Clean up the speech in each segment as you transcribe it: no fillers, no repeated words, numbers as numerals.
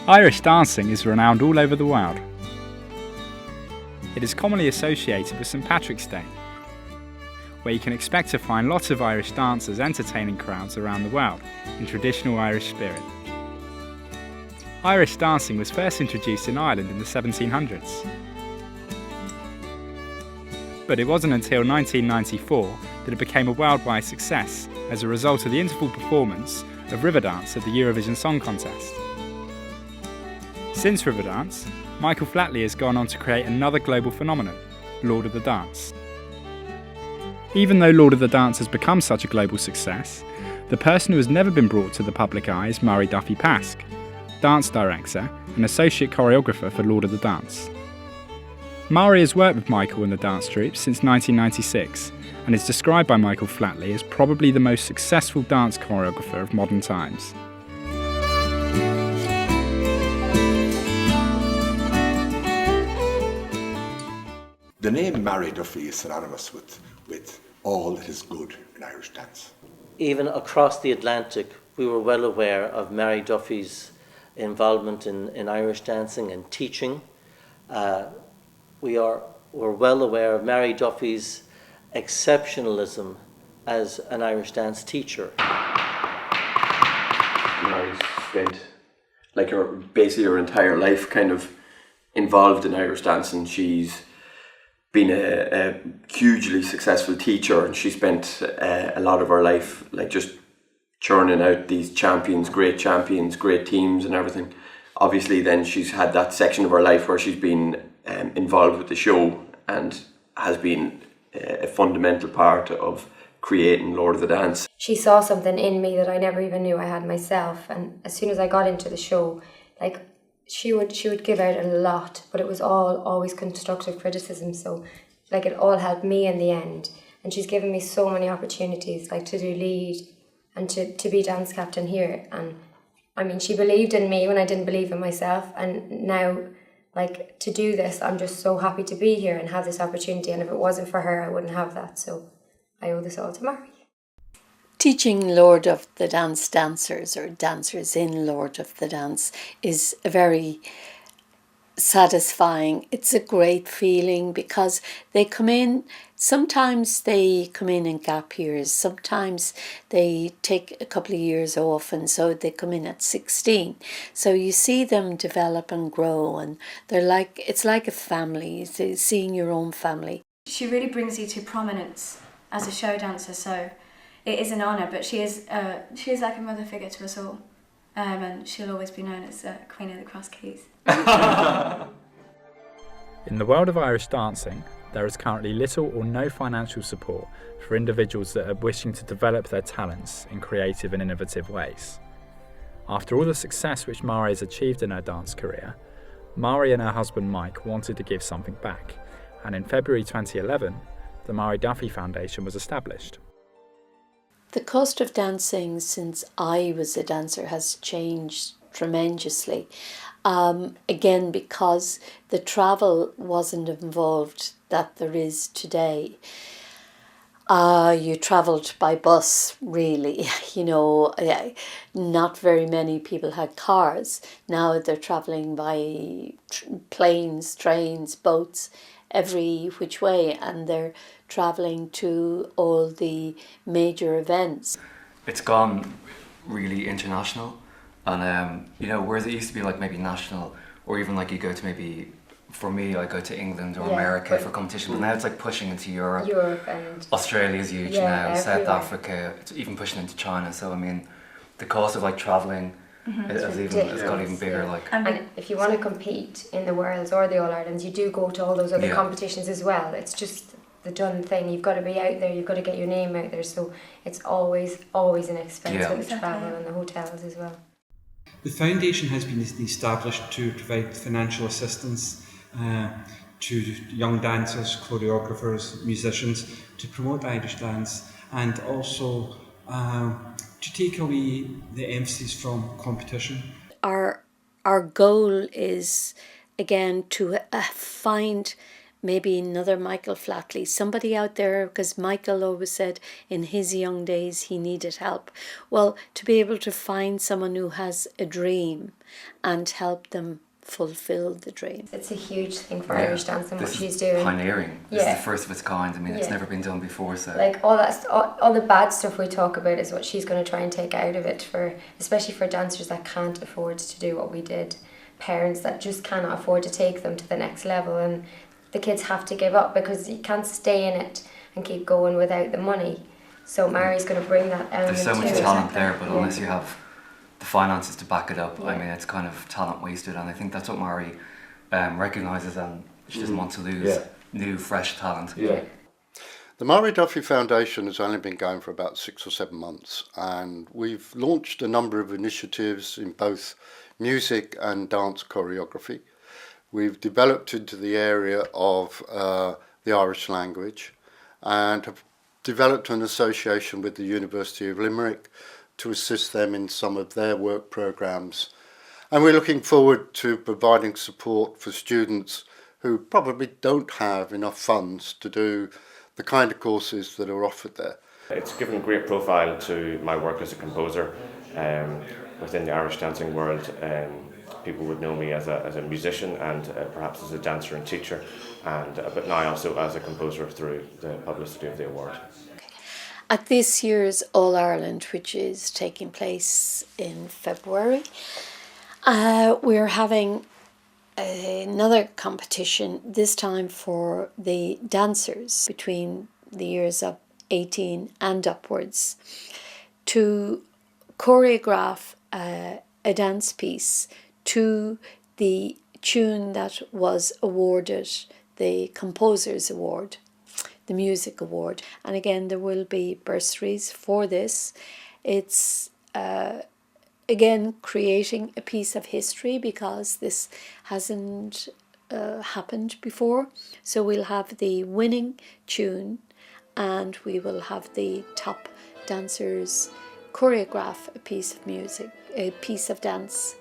Irish dancing is renowned all over the world. It is commonly associated with St Patrick's Day, where you can expect to find lots of Irish dancers entertaining crowds around the world in traditional Irish spirit. Irish dancing was first introduced in Ireland in the 1700s. But it wasn't until 1994 that it became a worldwide success as a result of the interval performance of Riverdance at the Eurovision Song Contest. Since Riverdance, Michael Flatley has gone on to create another global phenomenon, Lord of the Dance. Even though Lord of the Dance has become such a global success, the person who has never been brought to the public eye is Marie Duffy Pask, dance director and associate choreographer for Lord of the Dance. Marie has worked with Michael and the dance troupe since 1996 and is described by Michael Flatley as probably the most successful dance choreographer of modern times. The name Marie Duffy is synonymous with all that is good in Irish dance. Even across the Atlantic, we were well aware of Marie Duffy's involvement in Irish dancing and teaching. We're well aware of Marie Duffy's exceptionalism as an Irish dance teacher. Marie's spent basically her entire life kind of involved in Irish dance, and she's been a hugely successful teacher, and she spent a lot of her life just churning out these champions, great teams and everything. Obviously then she's had that section of her life where she's been involved with the show and has been a fundamental part of creating Lord of the Dance. She saw something in me that I never even knew I had myself, and as soon as I got into the show, she would give out a lot, but it was always constructive criticism, so it all helped me in the end. And she's given me so many opportunities to do lead and to be dance captain here. And I mean, she believed in me when I didn't believe in myself, and now to do this, I'm just so happy to be here and have this opportunity, and if it wasn't for her I wouldn't have that, so I owe this all to Marie. Teaching Lord of the Dance dancers or dancers in Lord of the Dance is a very satisfying, it's a great feeling because they come in, sometimes they come in gap years, sometimes they take a couple of years off, and so they come in at 16. So you see them develop and grow, and it's like a family, seeing your own family. She really brings you to prominence as a show dancer, so it is an honour, but she is like a mother figure to us all, and she'll always be known as Queen of the Cross Keys. In the world of Irish dancing, there is currently little or no financial support for individuals that are wishing to develop their talents in creative and innovative ways. After all the success which Marie has achieved in her dance career, Marie and her husband Mike wanted to give something back, and in February 2011, the Marie Duffy Foundation was established. The cost of dancing since I was a dancer has changed tremendously. Again, because the travel wasn't involved that there is today. You travelled by bus, really, not very many people had cars. Now they're travelling by planes, trains, boats, every which way, and they're travelling to all the major events. It's gone really international, and whereas it used to be maybe national, or even you go to maybe, for me, I go to England or America for competition, but now it's pushing into Europe and Australia's huge now, South Africa, it's even pushing into China. So I mean, the cost of travelling has got even bigger. And if you want to compete in the Worlds or the All Irelands, you do go to all those other competitions as well. It's just the done thing. You've got to be out there, you've got to get your name out there, so it's always an expense with the travel and the hotels as well. The foundation has been established to provide financial assistance to young dancers, choreographers, musicians, to promote Irish dance, and also to take away the emphasis from competition. Our goal is, again, to find maybe another Michael Flatley, somebody out there, because Michael always said in his young days he needed help. Well, to be able to find someone who has a dream and help them fulfill the dream. It's a huge thing for Irish dance and what she's doing. Pioneering. This is the first of its kind. I mean, it's never been done before. So like all the bad stuff we talk about is what she's going to try and take out of it, for especially for dancers that can't afford to do what we did, parents that just cannot afford to take them to the next level, and the kids have to give up because you can't stay in it and keep going without the money. So Marie's going to bring that element. There's so much to talent there, but unless you have the finances to back it up, I mean, it's kind of talent wasted, and I think that's what Marie recognises, and she doesn't want to lose new, fresh talent. Yeah. The Marie Duffy Foundation has only been going for about 6 or 7 months, and we've launched a number of initiatives in both music and dance choreography. We've developed into the area of the Irish language, and have developed an association with the University of Limerick to assist them in some of their work programmes. And we're looking forward to providing support for students who probably don't have enough funds to do the kind of courses that are offered there. It's given a great profile to my work as a composer within the Irish dancing world. People would know me as a musician and perhaps as a dancer and teacher, and but now also as a composer through the publicity of the award. At this year's All Ireland, which is taking place in February, we're having another competition, this time for the dancers between the years of 18 and upwards, to choreograph a dance piece to the tune that was awarded the Composers Award, the Music Award. And again, there will be bursaries for this. It's again creating a piece of history, because this hasn't happened before. So we'll have the winning tune, and we will have the top dancers choreograph a piece of music, a piece of dance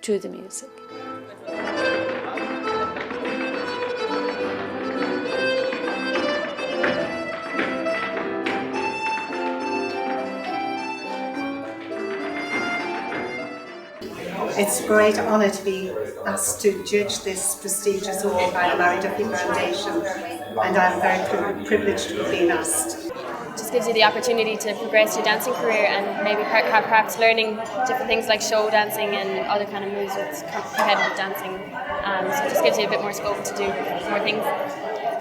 to the music. It's a great honour to be asked to judge this prestigious award by the Marie Duffy Foundation, and I'm very privileged to have been asked. Just gives you the opportunity to progress your dancing career and maybe perhaps learning different things like show dancing and other kind of moves with competitive dancing. So it just gives you a bit more scope to do more things.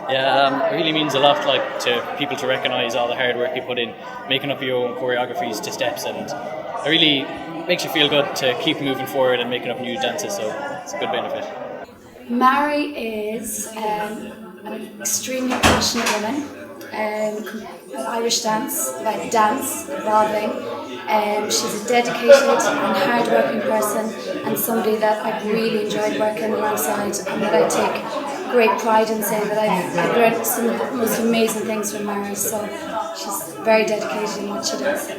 Yeah, it really means a lot, like, to people to recognise all the hard work you put in, making up your own choreographies to steps, and it really makes you feel good to keep moving forward and making up new dances, so it's a good benefit. Marie is an extremely passionate woman, Irish dance, like dance, evolving. She's a dedicated and hard-working person, and somebody that I've really enjoyed working alongside, and that I take great pride in saying that I've learned some of the most amazing things from Marie. So she's very dedicated in what she does.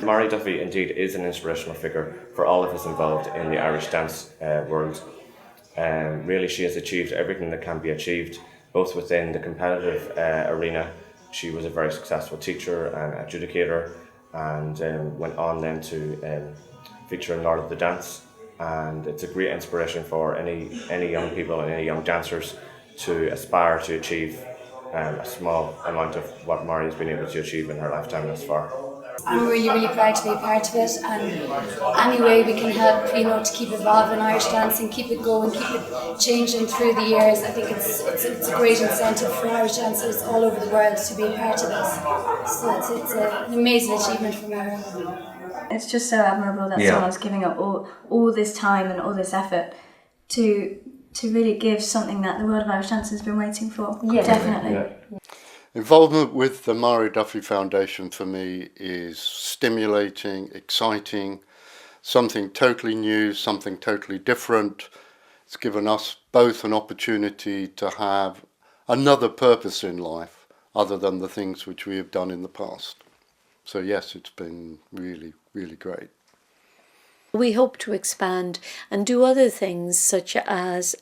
Marie Duffy indeed is an inspirational figure for all of us involved in the Irish dance world. Really, she has achieved everything that can be achieved, both within the competitive arena. She was a very successful teacher and adjudicator, and went on then to feature in Lord of the Dance. And it's a great inspiration for any young people and any young dancers to aspire to achieve a small amount of what Marie has been able to achieve in her lifetime thus far. I'm really, really proud to be a part of it, and any way we can help, to keep evolving Irish dancing, keep it going, keep it changing through the years. I think it's a great incentive for Irish dancers all over the world to be a part of this. So it's an amazing achievement for Marie. It's just so admirable that someone's giving up all this time and all this effort to really give something that the world of Irish dance has been waiting for. Yeah, definitely. Yeah. Involvement with the Marie Duffy Foundation for me is stimulating, exciting, something totally new, something totally different. It's given us both an opportunity to have another purpose in life other than the things which we have done in the past. So yes, it's been really, really great. We hope to expand and do other things such as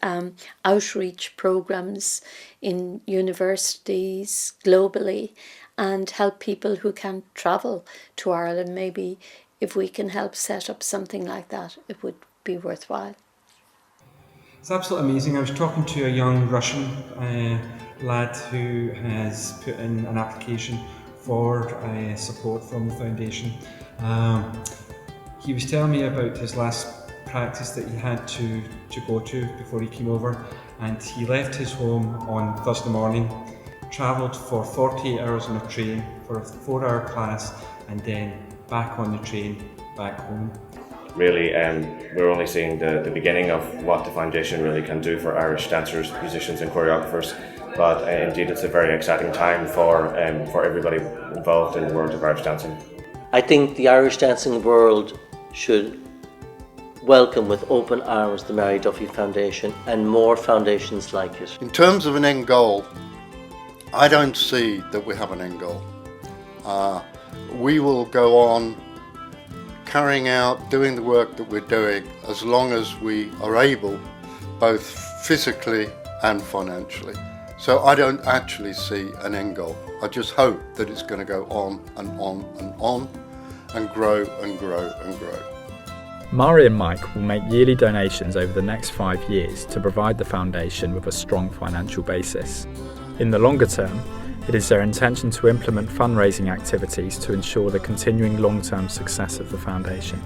outreach programs in universities globally and help people who can't travel to Ireland. Maybe if we can help set up something like that, it would be worthwhile. It's absolutely amazing. I was talking to a young Russian lad who has put in an application for support from the foundation. He was telling me about his last practice that he had to go to before he came over, and he left his home on Thursday morning, travelled for 48 hours on a train for a 4-hour class, and then back on the train back home. Really, we're only seeing the beginning of what the foundation really can do for Irish dancers, musicians and choreographers, but indeed it's a very exciting time for everybody involved in the world of Irish dancing. I think the Irish dancing world should welcome with open arms the Marie Duffy Foundation and more foundations like it. In terms of an end goal, I don't see that we have an end goal. We will go on carrying out, doing the work that we're doing as long as we are able, both physically and financially. So I don't actually see an end goal. I just hope that it's going to go on and on and on and grow and grow and grow. Marie and Mike will make yearly donations over the next 5 years to provide the foundation with a strong financial basis. In the longer term, it is their intention to implement fundraising activities to ensure the continuing long-term success of the foundation.